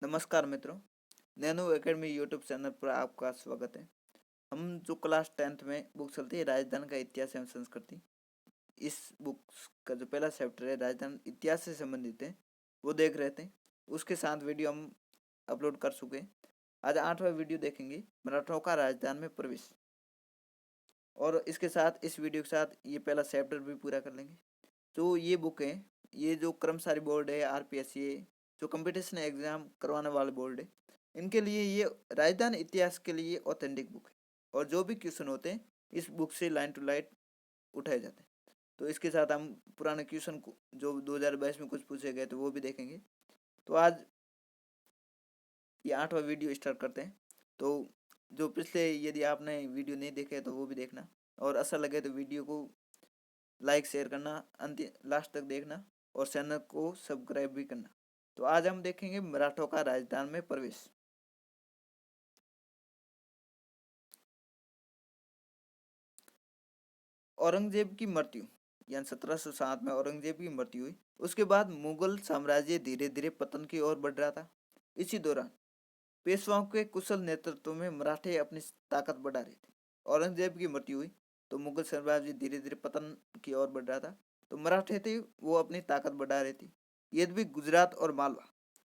नमस्कार मित्रों। Nano academy YouTube channel पर आपका स्वागत है। हम जो क्लास 10th में बुक चलती है राजस्थान का इतिहास एवं संस्कृति, इस बुक का जो पहला चैप्टर है राजस्थान इतिहास से संबंधित है, वो देख रहे थे। उसके साथ वीडियो हम अपलोड कर चुके हैं। आज 8वां वीडियो देखेंगे, मराठों का राजस्थान में प्रवेश। और इसके साथ इस वीडियो के साथ ये पहला चैप्टर भी पूरा कर लेंगे। जो ये बुक है, ये जो कर्मचारी बोर्ड है, आरपीएससी, जो कंपटीशन एग्जाम करवाने वाले बोर्ड है, इनके लिए ये राजस्थान इतिहास के लिए ऑथेंटिक बुक है। और जो भी क्वेश्चन होते हैं इस बुक से लाइन टू लाइन उठाए जाते हैं। तो इसके साथ हम पुराने क्वेश्चन को जो 2022 में कुछ पूछे गए थे वो भी देखेंगे। तो आज ये 8वां वीडियो स्टार्ट करते हैं। तो जो पिछले यदि आपने वीडियो नहीं देखे तो वो भी देखना, और अच्छा लगे तो वीडियो को लाइक शेयर करना, अंतिम लास्ट तक देखना, और चैनल को सब्सक्राइब भी करना। तो आज हम देखेंगे मराठों का राजस्थान में प्रवेश। औरंगजेब की मृत्यु, यानी 1707 में औरंगजेब की मृत्यु हुई। उसके बाद मुगल साम्राज्य धीरे धीरे पतन की ओर बढ़ रहा था। इसी दौरान पेशवाओं के कुशल नेतृत्व में मराठे अपनी ताकत बढ़ा रहे थे। औरंगजेब की मृत्यु हुई तो मुगल साम्राज्य धीरे धीरे पतन की ओर बढ़ रहा था। तो मराठे थे वो अपनी ताकत बढ़ा रहे थे। यदि भी गुजरात और मालवा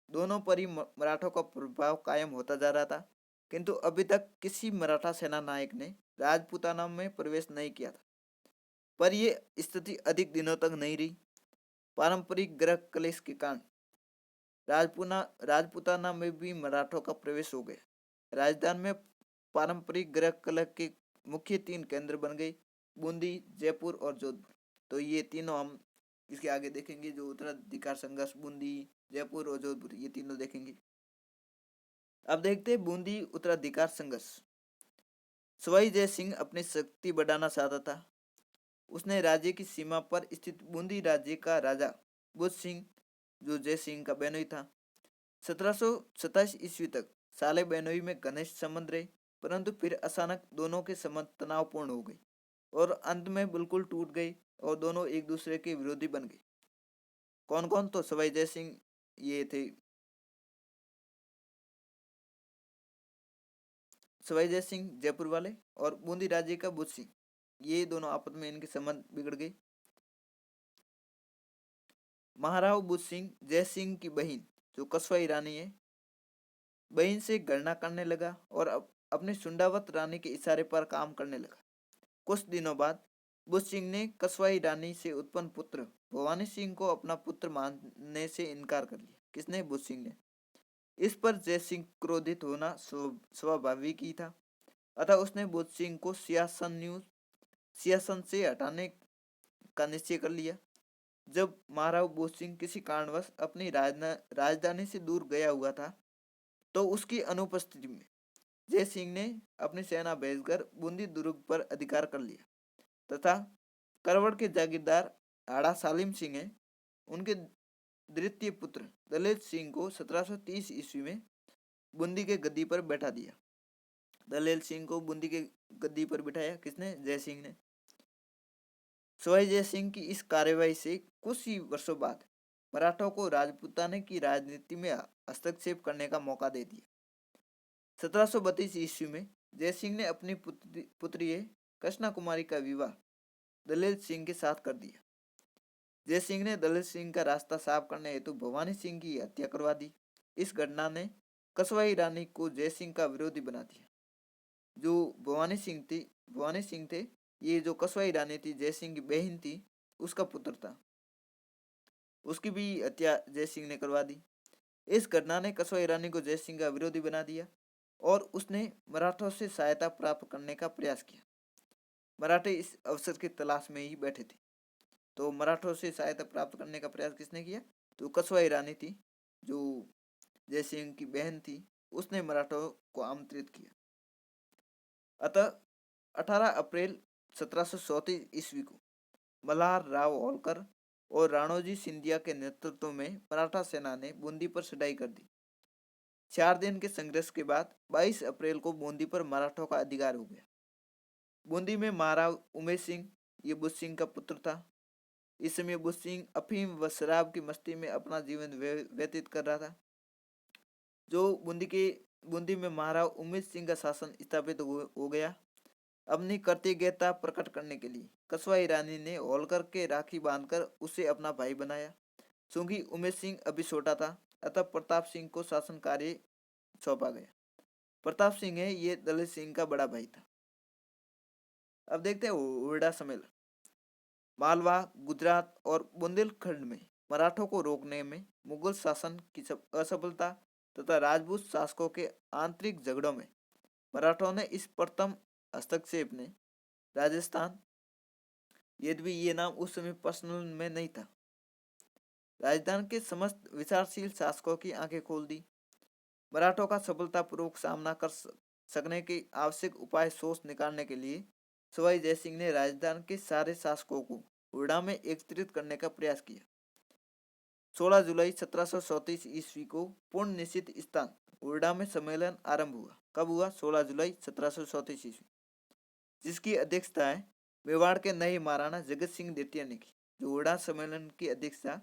दोनों पर ही मराठों का प्रभाव कायम होता जा रहा था, किंतु अभी तक किसी मराठा सेना नायक ने राजपूताना में प्रवेश नहीं किया था। पर यह स्थिति अधिक दिनों तक नहीं रही। पारंपरिक ग्रह कलेश के कारण राजपूताना में भी मराठों का प्रवेश हो गया। राजस्थान में पारंपरिक ग्रह कलह के मुख्य 3 केंद्र बन गए, बूंदी, जयपुर और जोधपुर। तो ये तीनों हम इसके आगे देखेंगे। जो उत्तराधिकार संघर्ष, बूंदी, जयपुर और जोधपुर, ये तीनों देखेंगे। अब देखते हैं बूंदी उत्तराधिकार संघर्ष। सवाई जय सिंह अपनी शक्ति बढ़ाना चाहता था। उसने राज्य की सीमा पर स्थित बूंदी राज्य का राजा बुध सिंह, जो जय सिंह का बेनोई था, 1727 ईस्वी तक साले बेनोई में घनिष्ठ संबंध रहे। परंतु फिर अचानक दोनों के संबंध तनावपूर्ण हो गए और अंत में बिल्कुल टूट गए और दोनों एक दूसरे के विरोधी बन गए। कौन कौन? तो सवाई जय सिंह ये थे, सवाई जय सिंह जयपुर वाले, और बूंदी राज्य का बुध सिंह, ये दोनों आपस में इनके संबंध बिगड़ गए। महाराव बुध सिंह जय सिंह की बहन, जो कस्वाई रानी है, बहन से गणना करने लगा और अपने सुंडावत रानी के इशारे पर काम करने लगा। कुछ दिनों बाद बुध सिंह ने कस्वाई रानी से उत्पन्न पुत्र भवानी सिंह को अपना पुत्र मानने से इनकार कर लिया। किसने? बुध सिंह ने। इस पर जय सिंह क्रोधित होना स्वाभाविक ही था। अतः उसने बुध सिंह को सियासन से हटाने का निश्चय कर लिया। जब महाराव बुध सिंह किसी कारणवश अपनी राजधानी से दूर गया हुआ था, तो उसकी अनुपस्थिति में जय सिंह ने अपनी सेना भेजकर बूंदी दुर्ग पर अधिकार कर लिया तथा करवड़ के जागीरदार आड़ा सालिम सिंह है, उनके द्वितीय पुत्र दलित सिंह को 1730 ईस्वी में बूंदी के गद्दी पर बैठा दिया। दलेल सिंह को बूंदी के गद्दी पर बिठाया। किसने? जय सिंह ने। सवाई जय सिंह की इस कार्यवाही से कुछ ही वर्षों बाद मराठों को राजपूताने की राजनीति में हस्तक्षेप करने का मौका दे दिया। 1732 ईस्वी में जय सिंह ने अपनी पुत्री कृष्णा कुमारी का विवाह दलेल सिंह के साथ कर दिया। जय सिंह ने दलेल सिंह का रास्ता साफ करने हेतु भवानी सिंह की हत्या करवा दी। इस घटना ने कसवाई रानी को जय सिंह का विरोधी बना दिया। जो भवानी सिंह थे, ये जो कसवाई रानी थी, जय सिंह की बहन थी, उसका पुत्र था। उसकी भी हत्या जय सिंह ने करवा दी। इस घटना ने कसवाई रानी को जय सिंह का विरोधी बना दिया और उसने मराठों से सहायता प्राप्त करने का प्रयास किया। मराठे इस अवसर की तलाश में ही बैठे थे। तो मराठों से सहायता प्राप्त करने का प्रयास किसने किया? तो कसवाई रानी थी, जो जय सिंह की बहन थी, उसने मराठों को आमंत्रित किया। अतः 18 अप्रैल 1734 ईस्वी को मल्हार राव होलकर और राणोजी सिंधिया के नेतृत्व में मराठा सेना ने बूंदी पर चढ़ाई कर दी। 4 दिन के संघर्ष के बाद 22 अप्रैल को बूंदी पर मराठों का अधिकार हो गया। बूंदी में महाराव उमेश सिंह, ये बुध सिंह का पुत्र था। इस समय बुध सिंह अफीम व शराब की मस्ती में अपना जीवन व्यतीत कर रहा था। जो बूंदी में महाराणा उमेश सिंह का शासन स्थापित हो गया। अपनी कृतज्ञता प्रकट करने के लिए कस्वाई रानी ने होलकर के राखी बांधकर उसे अपना भाई बनाया। चूंकि उमेश सिंह अभी छोटा था, अतः प्रताप सिंह को शासन कार्य सौंपा गया। प्रताप सिंह है ये दलित सिंह का बड़ा भाई था। अब देखते हैं हुरडा सम्मेलन। मालवा, गुजरात और बुंदेलखंड में मराठों को रोकने में मुगल शासन की असफलता तथा राजपूत शासकों के आंतरिक झगड़ों में मराठों ने इस प्रथम हस्तक्षेप ने राजस्थान, यद्यपि ये नाम उस समय पर्सनल में नहीं था, राजस्थान के समस्त विचारशील शासकों की आंखें खोल दी। मराठों का सफलतापूर्वक सामना कर सकने के आवश्यक उपाय सोच निकालने के लिए सवाई जयसिंह ने राजस्थान के सारे शासकों को हुरडा में एकत्रित करने का प्रयास किया। 16 जुलाई 1734 ईस्वी को पूर्ण निश्चित स्थान हुरडा में सम्मेलन आरंभ हुआ। कब हुआ? 16 जुलाई 1734 ईस्वी, जिसकी अध्यक्षता है मेवाड़ के नए महाराणा जगत सिंह द्वितीय ने की। जो हुरडा सम्मेलन की अध्यक्षता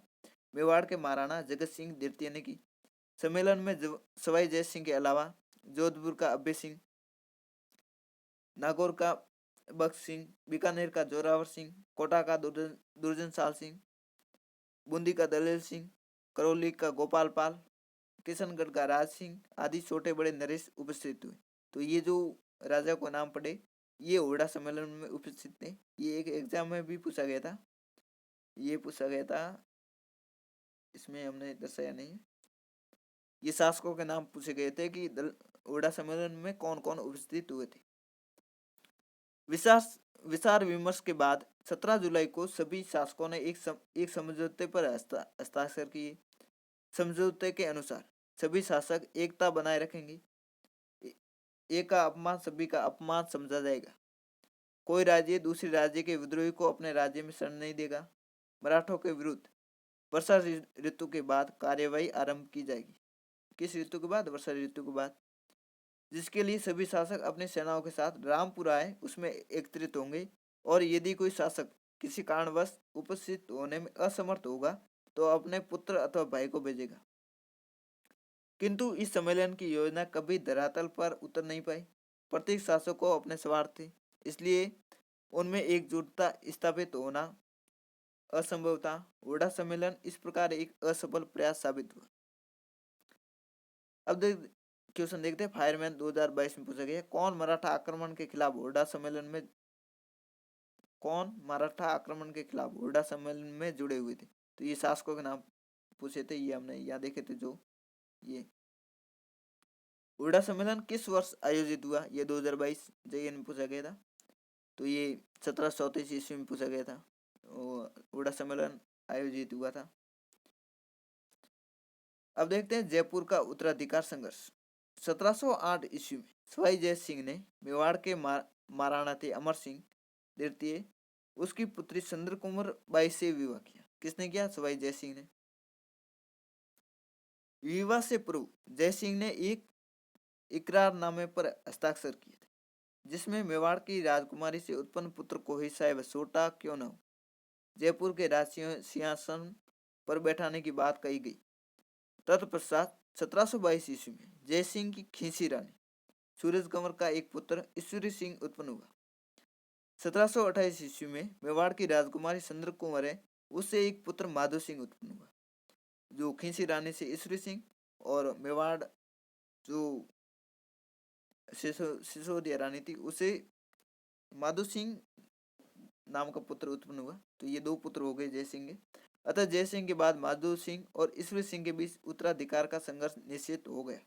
मेवाड़ के महाराणा जगत सिंह द्वितीय ने की। सम्मेलन में सवाई जय सिंह के अलावा जोधपुर का अभय सिंह, नागौर का बख्श सिंह, बीकानेर का जोरावर सिंह, कोटा का दुर्जन साल सिंह, बूंदी का दलेल सिंह, करौली का गोपाल पाल, किशनगढ़ का राज सिंह आदि छोटे बड़े नरेश उपस्थित हुए। तो ये जो राजा को नाम पड़े ये हुरडा सम्मेलन में उपस्थित थे। ये एक एग्जाम में भी पूछा गया था, ये पूछा गया था, इसमें हमने दर्शाया नहीं है। ये शासकों के नाम पूछे गए थे कि हुरडा सम्मेलन में कौन कौन उपस्थित हुए थे। विचार विमर्श के बाद 17 जुलाई को सभी शासकों ने एक समझौते पर हस्ताक्षर किए। समझौते के अनुसार सभी शासक एकता बनाए रखेंगे। एक का अपमान सभी का अपमान समझा जाएगा। कोई राज्य दूसरे राज्य के विद्रोही को अपने राज्य में शरण नहीं देगा। मराठों के विरुद्ध वर्षा ऋतु के बाद कार्यवाही आरंभ की जाएगी। किस ऋतु के बाद? वर्षा ऋतु के बाद। जिसके लिए सभी शासक अपनी सेनाओं के साथ रामपुर आए उसमें एकत्रित होंगे और यदि कोई शासक किसी कारणवश उपस्थित होने में असमर्थ होगा तो अपने पुत्र अथवा भाई को भेजेगा। किंतु इस सम्मेलन की योजना कभी धरातल पर उतर नहीं पाई। प्रत्येक शासक को अपने स्वार्थ थे, इसलिए उनमें एकजुटता स्थापित होना असंभव था। हुरडा सम्मेलन इस प्रकार एक असफल प्रयास साबित हुआ। अब क्वेश्चन देखते हैं। फायरमैन 2022 में पूछा गया कौन मराठा आक्रमण के खिलाफ हुरडा सम्मेलन में जुड़े हुए थे? तो ये शासकों के नाम पूछे थे, ये हमने यहाँ देखे थे। जो ये हुरडा सम्मेलन किस वर्ष आयोजित हुआ? ये 2022 JN में पूछा गया था। तो ये 1734 ईस्वी में पूछा गया था। हुरडा सम्मेलन आयोजित हुआ था। अब देखते हैं जयपुर का उत्तराधिकार संघर्ष। 1708 ईस्वी में सवाई जय सिंह ने मेवाड़ के महाराणा थे अमर सिंह द्वितीय उसकी पुत्री चंद्र कुमार बाई से विवाह किया। किसने किया? सवाई जय सिंह ने। विवाह से पूर्व जय सिंह ने एक इकरारनामे पर हस्ताक्षर किए थे, जिसमें मेवाड़ की राजकुमारी से उत्पन्न पुत्र को ही साहेब छोटा क्यों न हो जयपुर के राज सिंहासन पर बैठाने की बात कही गई। तत्पश्चात 1722 ईस्वी में जय सिंह की खींची रानी सूरज कंवर का एक पुत्र ईश्वरी सिंह उत्पन्न हुआ। 1728 ईस्वी में मेवाड़ की राजकुमारी चंद्र कुंवर है उससे एक पुत्र माधो सिंह उत्पन्न हुआ। जो खींची रानी से ईश्वरी सिंह और मेवाड़ जो सिसोदिया रानी थी उसे माधो सिंह नाम का पुत्र उत्पन्न हुआ। तो ये दो पुत्र हो गए जय सिंह के। अतः जय सिंह के बाद माधो सिंह और ईश्वरी सिंह के बीच उत्तराधिकार का संघर्ष निश्चित हो गया।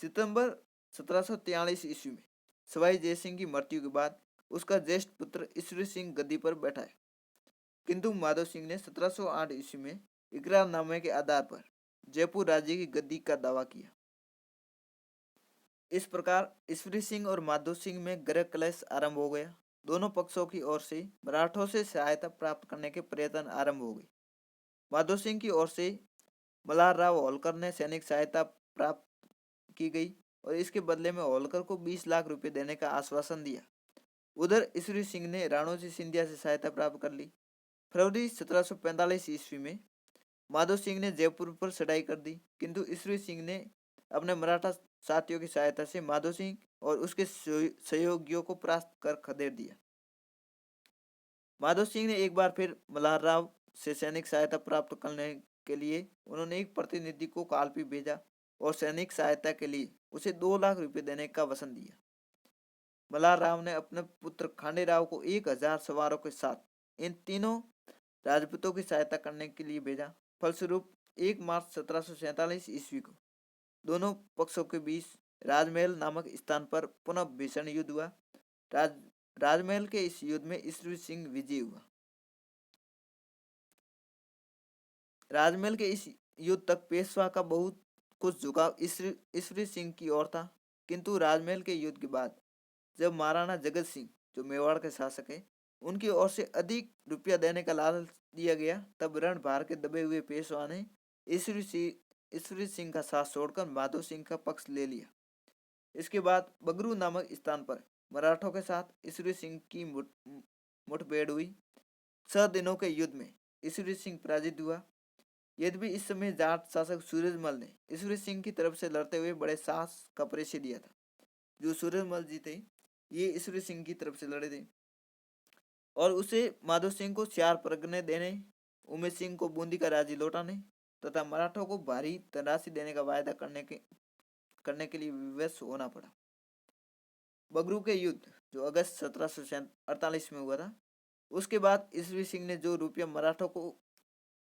सितंबर 1743 ईस्वी में सवाई जय सिंह की मृत्यु के बाद उसका ज्येष्ठ पुत्र ईश्वरी सिंह गद्दी पर बैठा है। किंतु माधव सिंह ने 1708 ईस्वी में इकरारनामे के आधार पर जयपुर राज्य की गद्दी का दावा किया। इस प्रकार ईश्वरी सिंह और माधव सिंह में ग्रह क्लेश आरंभ हो गया। दोनों पक्षों की ओर से मराठों से सहायता प्राप्त करने के प्रयत्न आरंभ हो गए। माधव सिंह की ओर से मल्हार राव होलकर ने सैनिक सहायता प्राप्त की गई और इसके बदले में होलकर को 20 लाख रुपए देने का आश्वासन दिया। उधर ईश्वरी सिंह ने राणोजी सिंधिया से सहायता प्राप्त कर ली। फरवरी 1745 ईस्वी में माधव सिंह ने जयपुर पर चढ़ाई कर दी, किंतु ईश्वरी सिंह ने अपने मराठा साथियों की सहायता से माधो सिंह और उसके सहयोगियों को परास्त कर खदेड़ दिया। माधो सिंह ने एक बार फिर मल्हार राव से सैनिक सहायता प्राप्त करने के लिए उन्होंने एक प्रतिनिधि को कालपी भेजा और सैनिक सहायता के लिए उसे 2 लाख रुपए देने का वचन दिया। मल्हार राव ने अपने पुत्र खांडे राव को 1,000 सवारों के साथ इन तीनों राजपूतों की सहायता करने के लिए भेजा। फलस्वरूप 1 मार्च 1747 ईस्वी को दोनों पक्षों के बीच राजमहल नामक स्थान पर पुनः भीषण युद्ध हुआ। राज राजमहल के इस युद्ध में ईश्वरी सिंह विजयी हुआ। राजमहल के इस युद्ध तक पेशवा का बहुत कुछ झुकाव ईश्वरी सिंह की ओर था, किंतु राजमहल के युद्ध के बाद जब महाराणा जगत सिंह जो मेवाड़ के शासक है उनकी ओर से अधिक रुपया देने का लालच दिया गया, तब रणभार के दबे हुए पेशवा ने ईश्वरी सिंह का साथ छोड़कर माधो सिंह का पक्ष ले लिया। इसके बाद बगरू नामक स्थान पर मराठों के साथ ईश्वरी सिंह की मुठभेड़ हुई। 6 दिनों के युद्ध में ईश्वरी सिंह पराजित हुआ। यद्यपि इस समय जाट शासक सूरजमल ने ईश्वरी सिंह की तरफ से लड़ते हुए बड़े साहस का परिचय दिया था। जो सूरजमल जी थे ये ईश्वरी सिंह की तरफ से लड़े थे और उसे माधो सिंह को 4 परगने देने, उमेश सिंह को बूंदी का राज्य लौटाने तथा मराठों को भारी धनराशि देने का वायदा करने के लिए विवश होना पड़ा। बगरू के युद्ध जो अगस्त 1748 में हुआ था, उसके बाद ईश्वरी सिंह ने जो रुपया मराठों को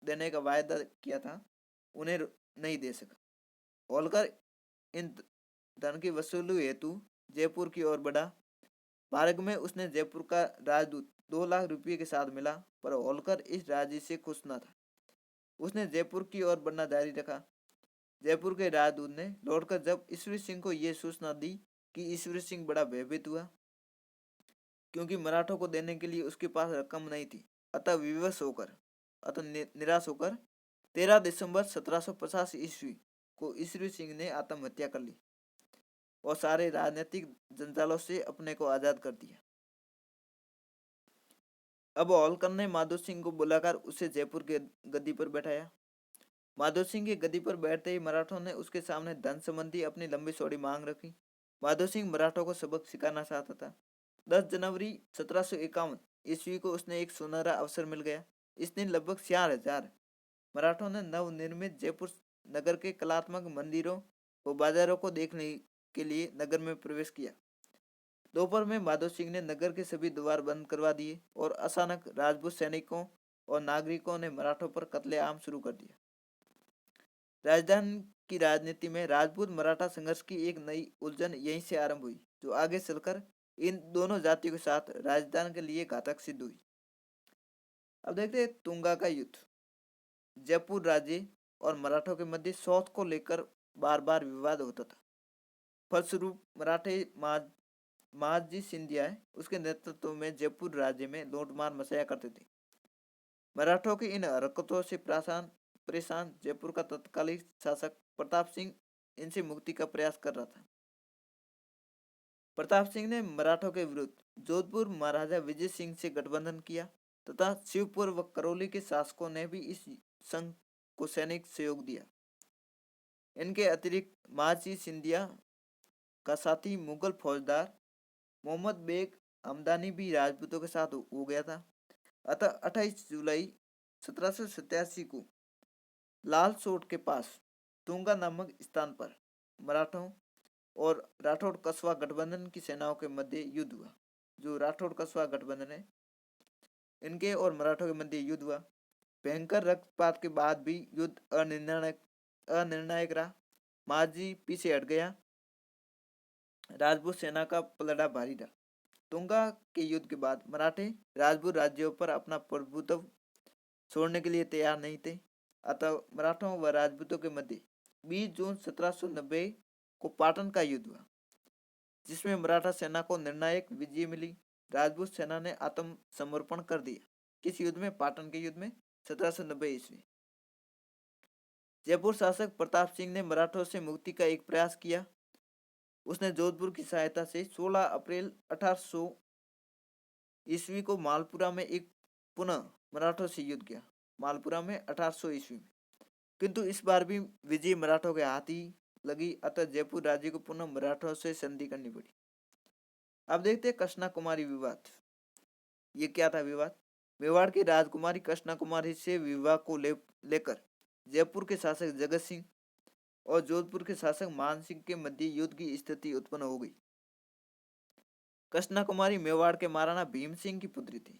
देने का वायदा किया था उन्हें नहीं दे सका। होलकर इन धन की वसूली हेतु जयपुर की ओर बढ़ा। मार्ग में उसने जयपुर का राजदूत 2 लाख रुपये के साथ मिला, पर होलकर इस राजी से खुश न था। उसने जयपुर की ओर बढ़ना जारी रखा। जयपुर के राजदूत ने लौटकर जब ईश्वरी सिंह को यह सूचना दी कि ईश्वरी सिंह बड़ा भयभीत हुआ, क्योंकि मराठों को देने के लिए उसके पास रकम नहीं थी। अतः निराश होकर 13 दिसंबर 1750 ईस्वी को ईश्वरी सिंह ने आत्महत्या कर ली और सारे राजनीतिक जंजालों से अपने को आजाद कर दिया। अब होलकर ने माधो सिंह को बुलाकर उसे जयपुर के गद्दी पर बैठाया। माधो सिंह की गद्दी पर बैठते ही मराठों ने उसके सामने धन संबंधी अपनी लंबी चौड़ी मांग रखी। माधो सिंह मराठों को सबक सिखाना चाहता था। 10 जनवरी 1751 ईस्वी को उसने एक सुनहरा अवसर मिल गया। इस दिन लगभग 4,000 मराठों ने नवनिर्मित जयपुर नगर के कलात्मक मंदिरों व बाजारों को देखने के लिए नगर में प्रवेश किया। दोपहर में माधो सिंह ने नगर के सभी द्वार बंद करवा दिए और अचानक राजपूत सैनिकों और नागरिकों ने मराठों पर कत्लेआम शुरू कर दिया। राजधानी की राजनीति में राजपूत मराठा संघर्ष की एक नई उलझन यहीं से आरंभ हुई, जो आगे चलकर इन दोनों जातियों के साथ राजस्थान के लिए घातक सिद्ध हुई। अब देखते हैं तुंगा का युद्ध। जयपुर राज्य और मराठों के मध्य सौत को लेकर बार बार विवाद होता था। फलस्वरूप मराठे महाजी सिंधिया उसके नेतृत्व में जयपुर राज्य में लूटमार मचाया करते थे। मराठों की इन हरकतों से परेशान जयपुर का तत्कालीन शासक प्रताप सिंह इनसे मुक्ति का प्रयास कर रहा था। प्रताप सिंह ने मराठों के विरुद्ध जोधपुर महाराजा विजय सिंह से गठबंधन किया तथा शिवपुर व करौली के शासकों ने भी इस संघ को सैनिक सहयोग दिया। इनके अतिरिक्त महाजी सिंधिया का साथी मुगल फौजदार मोहम्मद बेग हमदानी भी राजपूतों के साथ हो गया था। अतः 28 जुलाई 1787 को लाल सोट के पास तुंगा नामक स्थान पर मराठों और राठौड़ कस्बा गठबंधन की सेनाओं के मध्य युद्ध हुआ। जो राठौड़ कस्बा गठबंधन है इनके और मराठों के मध्य युद्ध हुआ। भयंकर रक्तपात के बाद भी युद्ध अनिर्णायक रहा। महाजी पीछे हट गया। राजपूत सेना का पलड़ा भारी रहा। तुंगा के युद्ध के बाद मराठे राजपूत राज्यों पर अपना प्रभुत्व छोड़ने के लिए तैयार नहीं थे। अतः मराठों व राजपूतों के मध्य 20 जून 1790 को पाटन का युद्ध हुआ, जिसमें मराठा सेना को निर्णायक विजय मिली। राजपूत सेना ने आत्मसमर्पण कर दिया। किस युद्ध में? पाटन के युद्ध में 1790 ईस्वी। जयपुर शासक प्रताप सिंह ने मराठों से मुक्ति का एक प्रयास किया। उसने जोधपुर की सहायता से 16 अप्रैल 1800 ईस्वी को मालपुरा में एक पुनः मराठों से युद्ध किया। मालपुरा में 1800 ईस्वी में, किंतु इस बार भी विजय मराठों के हाथ ही लगी, अतः जयपुर राज्य को पुनः मराठों से संधि करनी पड़ी। अब देखते हैं कृष्णा कुमारी विवाद। ये क्या था विवाद? मेवाड़ की राजकुमारी कृष्णा कुमारी से विवाह को लेकर जयपुर के शासक जगत सिंह और जोधपुर के शासक मान सिंह के मध्य युद्ध की स्थिति उत्पन्न हो गई। कृष्णा कुमारी मेवाड़ के महाराणा भीम सिंह की पुत्री थी,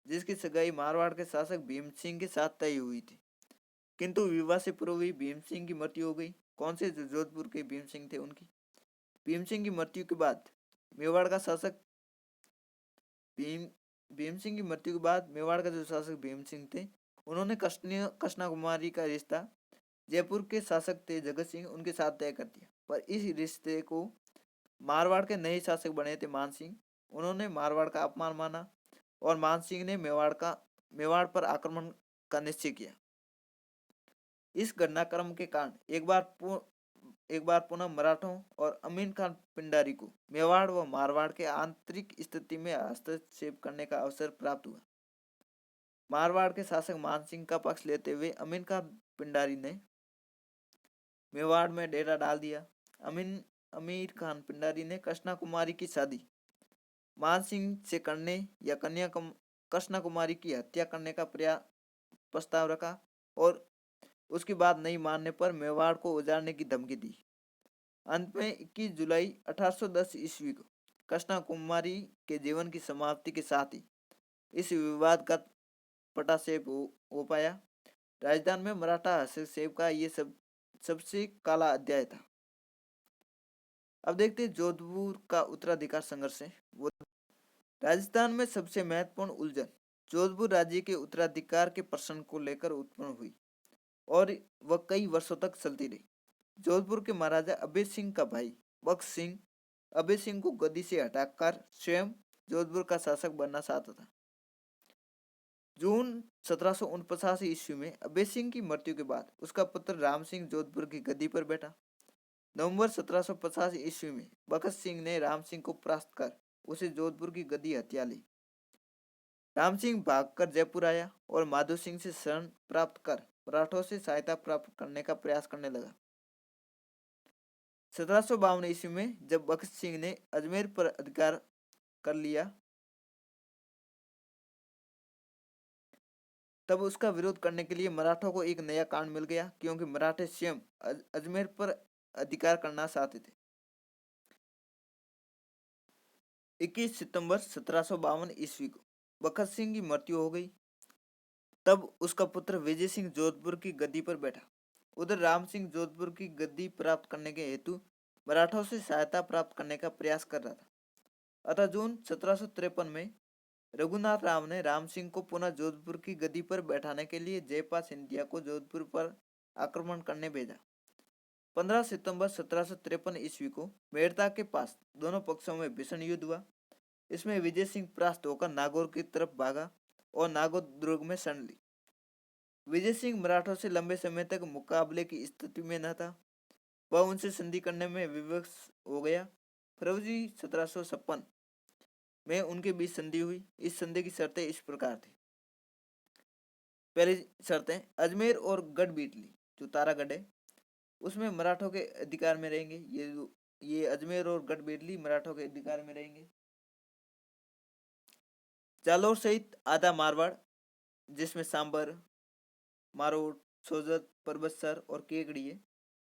जिसकी सगाई मारवाड़ के शासक भीम सिंह के साथ तय हुई थी, किंतु विवाह से पूर्व ही भीम सिंह की मृत्यु हो गई। कौन से? जो जोधपुर के भीम सिंह थे उनकी। भीम सिंह की मृत्यु के बाद मेवाड़ का शासक भीम भीम सिंह की मृत्यु के बाद मेवाड़ का जो शासक भीम सिंह थे, उन्होंने कृष्णा कुमारी का रिश्ता जयपुर के शासक थे जगत सिंह, उनके साथ तय कर दिया। पर इस रिश्ते को मारवाड़ के नए शासक बने थे मान सिंह, उन्होंने मारवाड़ का अपमान माना और मान सिंह ने मेवाड़ पर आक्रमण का निश्चय किया। इस घटनाक्रम के कारण एक बार पुनः मराठों और अमीन खान पिंडारी को मेवाड़ व मारवाड़ के आंतरिक स्थिति में हस्तक्षेप करने का अवसर प्राप्त हुआ। मारवाड़ के शासक मान सिंह का पक्ष लेते हुए अमीन खान पिंडारी ने मेवाड़ में डेरा डाल दिया। अमीर खान पिंडारी ने कृष्णा कुमारी की शादी मान सिंह से करने या कृष्णा कुमारी की हत्या करने का प्रस्ताव रखा और उसकी बात नहीं मानने पर मेवाड़ को उजाड़ने की धमकी दी। अंत में 21 जुलाई 1810 ईस्वी को कृष्णा कुमारी के जीवन की समाप्ति के साथ ही इस विवाद का पटाक्षेप हो पाया। राजस्थान में मराठा हस्तक्षेप का ये सबसे काला अध्याय था। अब देखते हैं जोधपुर का उत्तराधिकार संघर्ष है वो। राजस्थान में सबसे महत्वपूर्ण उलझन जोधपुर राज्य के उत्तराधिकार के प्रश्न को लेकर उत्पन्न हुई और वह कई वर्षों तक चलती रही। जोधपुर के महाराजा अभय सिंह का भाई बख्श सिंह अभय सिंह को गद्दी से हटाकर स्वयं जोधपुर का शासक बनना चाहता था। जून 1749 ईस्वी में अभय सिंह की मृत्यु के बाद उसका पुत्र राम सिंह जोधपुर की गद्दी पर बैठा। नवंबर 1750 ईस्वी में बख्श सिंह ने राम सिंह को परास्त कर उसे जोधपुर की गद्दी हथिया ली। राम सिंह भागकर जयपुर आया और माधो सिंह से शरण प्राप्त कर मराठों से सहायता प्राप्त करने का प्रयास करने लगा। 1752 ईस्वी में जब बख्श सिंह ने अजमेर पर अधिकार कर लिया, तब उसका विरोध करने के लिए मराठों को एक नया कारण मिल गया, क्योंकि मराठे स्वयं अजमेर पर अधिकार करना चाहते थे। 21 सितंबर 1752 ईस्वी को बख्श सिंह की मृत्यु हो गई। तब उसका पुत्र विजय सिंह जोधपुर की गद्दी पर बैठा। उधर राम सिंह जोधपुर की गद्दी प्राप्त करने के हेतु मराठों से सहायता प्राप्त करने का प्रयास कर रहा था। अतः जून 1753 में रघुनाथ राव ने राम सिंह को पुनः जोधपुर की गद्दी पर बैठाने के लिए जयपाल सिंधिया को जोधपुर पर आक्रमण करने भेजा। 15 सितंबर 1753 ईस्वी को मेड़ता के पास दोनों पक्षों में भीषण युद्ध हुआ। इसमें विजय सिंह परास्त होकर नागौर की तरफ भागा और नागौर दुर्ग में शरण ली। विजय सिंह मराठों से लंबे समय तक मुकाबले की स्थिति में न था, वह उनसे संधि करने में विवश हो गया। फरवरी 1756 में उनके बीच संधि हुई। इस संधि की शर्तें इस प्रकार थी। पहली शर्तें, अजमेर और गढ़ बीटली जो तारागढ़ है उसमें मराठों के अधिकार में रहेंगे। ये अजमेर और गढ़ बीटली मराठों के अधिकार में रहेंगे। जालौर सहित आधा मारवाड़, जिसमें सांबर, मारोट, सोजत, परबतसर और केकड़ी है,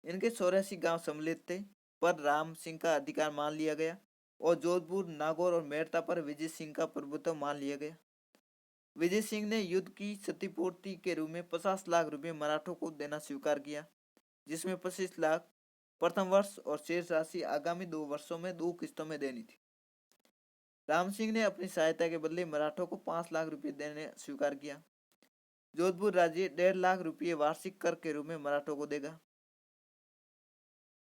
इनके 84 गांव सम्मिलित थे, पर राम सिंह का अधिकार मान लिया गया और जोधपुर, नागौर और मेड़ता पर विजय सिंह का प्रभुत्व मान लिया गया। विजय सिंह ने युद्ध की क्षतिपूर्ति के रूप में 50 लाख रुपए मराठों को देना स्वीकार किया, जिसमें 25 लाख प्रथम वर्ष और शेष राशि आगामी 2 वर्षों में 2 किस्तों में देनी थी। राम सिंह ने अपनी सहायता के बदले मराठों को 5 लाख रुपए देने स्वीकार किया। जोधपुर राज्य 1.5 लाख रुपये वार्षिक कर के रूप में मराठों को देगा।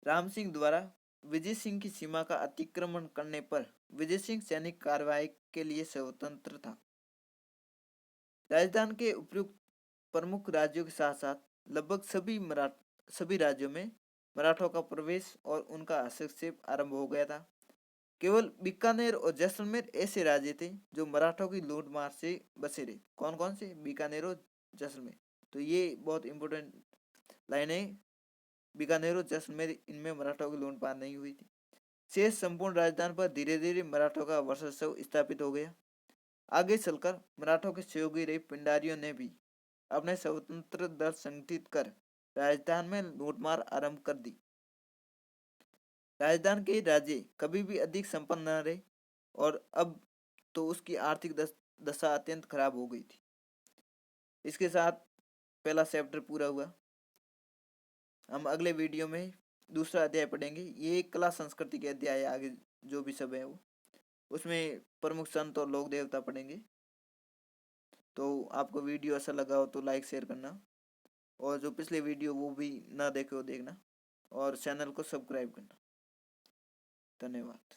राम सिंह द्वारा विजय सिंह की सीमा का अतिक्रमण करने पर विजय सिंह सैनिक कार्रवाई के लिए स्वतंत्र था। राजस्थान के उपयुक्त प्रमुख राज्यों के साथ साथ लगभग सभी राज्यों में मराठों का प्रवेश और उनका हस्तक्षेप आरंभ हो गया था। केवल बीकानेर और जैसलमेर ऐसे राज्य थे जो मराठों की लूट मार से बचे रहे। कौन कौन से? बीकानेर और जैसलमेर। तो ये बहुत इंपॉर्टेंट लाइन है। बीकानेर और जैसलमेर इनमें मराठों की लूटपाट नहीं हुई थी। शेष संपूर्ण राजस्थान पर धीरे धीरे मराठों का वर्चस्व स्थापित हो गया। आगे चलकर मराठों के सहयोगी रहे पिंडारियों ने भी अपने स्वतंत्र दल संगठित कर राजस्थान में लूटमार आरंभ कर दी। राजस्थान के राज्य कभी भी अधिक संपन्न न रहे और अब तो उसकी आर्थिक दशा अत्यंत खराब हो गई थी। इसके साथ पहला चैप्टर पूरा हुआ। हम अगले वीडियो में दूसरा अध्याय पढ़ेंगे। ये कला संस्कृति के अध्याय आगे जो भी सब है वो, उसमें प्रमुख संत और लोक देवता पढ़ेंगे। तो आपको वीडियो अच्छा लगा हो तो लाइक शेयर करना, और जो पिछले वीडियो वो भी ना देखे हो देखना, और चैनल को सब्सक्राइब करना। धन्यवाद।